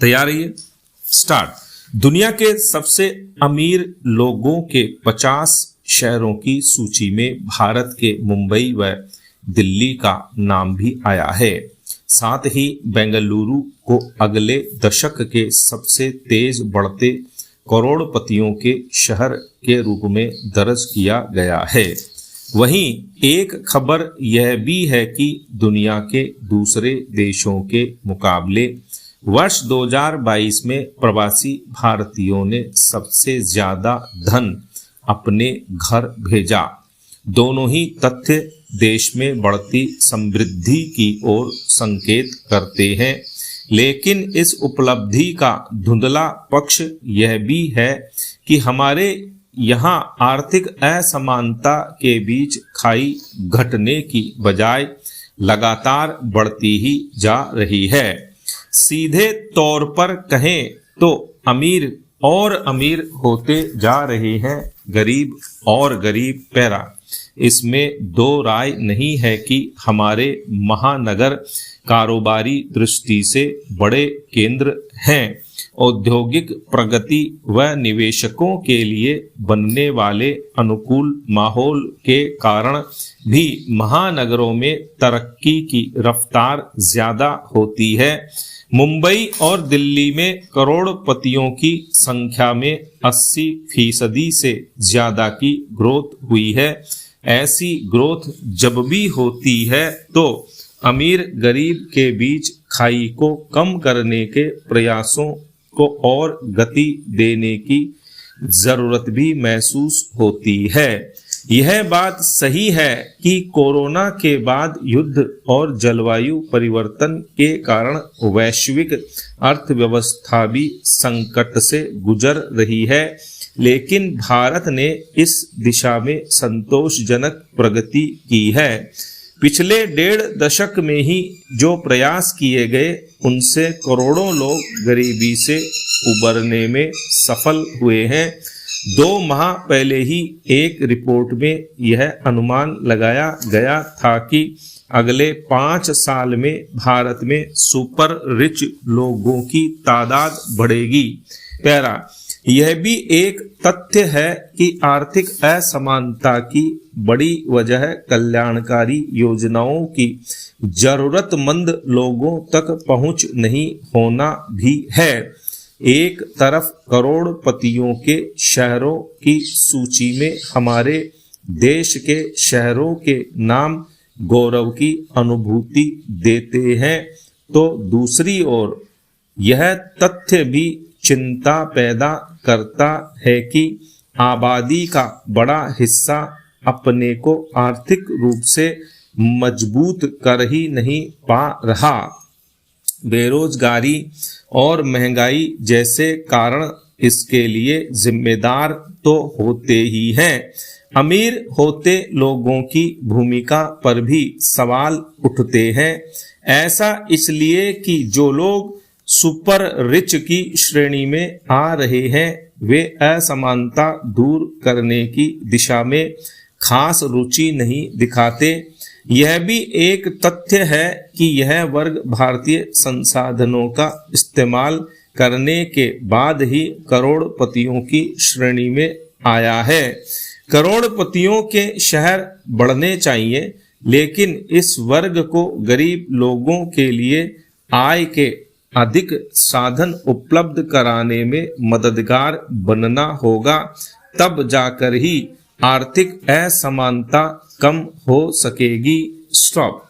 तैयार रहिए, स्टार्ट। दुनिया के सबसे अमीर लोगों के 50 शहरों की सूची में भारत के मुंबई व दिल्ली का नाम भी आया है। साथ ही बेंगलुरु को अगले दशक के सबसे तेज बढ़ते करोड़पतियों के शहर के रूप में दर्ज किया गया है। वहीं एक खबर यह भी है कि दुनिया के दूसरे देशों के मुकाबले वर्ष 2022 में प्रवासी भारतीयों ने सबसे ज्यादा धन अपने घर भेजा। दोनों ही तथ्य देश में बढ़ती समृद्धि की ओर संकेत करते हैं, लेकिन इस उपलब्धि का धुंधला पक्ष यह भी है कि हमारे यहाँ आर्थिक असमानता के बीच खाई घटने की बजाय लगातार बढ़ती ही जा रही है। सीधे तौर पर कहें तो अमीर और अमीर होते जा रहे हैं, गरीब और गरीब पैरा। इसमें दो राय नहीं है कि हमारे महानगर कारोबारी दृष्टि से बड़े केंद्र हैं। औद्योगिक प्रगति व निवेशकों के लिए बनने वाले अनुकूल माहौल के कारण भी महानगरों में तरक्की की रफ्तार ज्यादा होती है। मुंबई और दिल्ली में करोड़पतियों की संख्या में 80% से ज्यादा की ग्रोथ हुई है। ऐसी ग्रोथ जब भी होती है तो अमीर गरीब के बीच खाई को कम करने के प्रयासों को और गति देने की जरूरत भी महसूस होती है। यह बात सही है कि कोरोना के बाद युद्ध और जलवायु परिवर्तन के कारण वैश्विक अर्थव्यवस्था भी संकट से गुजर रही है, लेकिन भारत ने इस दिशा में संतोषजनक प्रगति की है। पिछले 1.5 दशक में ही जो प्रयास किए गए उनसे करोड़ों लोग गरीबी से उबरने में सफल हुए हैं। 2 माह पहले ही एक रिपोर्ट में यह अनुमान लगाया गया था कि अगले 5 साल में भारत में सुपर रिच लोगों की तादाद बढ़ेगी। पैरा, यह भी एक तथ्य है कि आर्थिक असमानता की बड़ी वजह कल्याणकारी योजनाओं की जरूरतमंद लोगों तक पहुंच नहीं होना भी है। एक तरफ करोड़पतियों के शहरों की सूची में हमारे देश के शहरों के नाम गौरव की अनुभूति देते हैं, तो दूसरी ओर यह तथ्य भी चिंता पैदा करता है कि आबादी का बड़ा हिस्सा अपने को आर्थिक रूप से मजबूत कर ही नहीं पा रहा। बेरोजगारी और महंगाई जैसे कारण इसके लिए जिम्मेदार तो होते ही हैं। अमीर होते लोगों की भूमिका पर भी सवाल उठते हैं। ऐसा इसलिए कि जो लोग सुपर रिच की श्रेणी में आ रहे हैं वे असमानता दूर करने की दिशा में खास रुचि नहीं दिखाते। यह भी एक तथ्य है कि यह वर्ग भारतीय संसाधनों का इस्तेमाल करने के बाद ही करोड़पतियों की श्रेणी में आया है। करोड़पतियों के शहर बढ़ने चाहिए, लेकिन इस वर्ग को गरीब लोगों के लिए आय के अधिक साधन उपलब्ध कराने में मददगार बनना होगा, तब जाकर ही आर्थिक असमानता कम हो सकेगी। स्टॉप।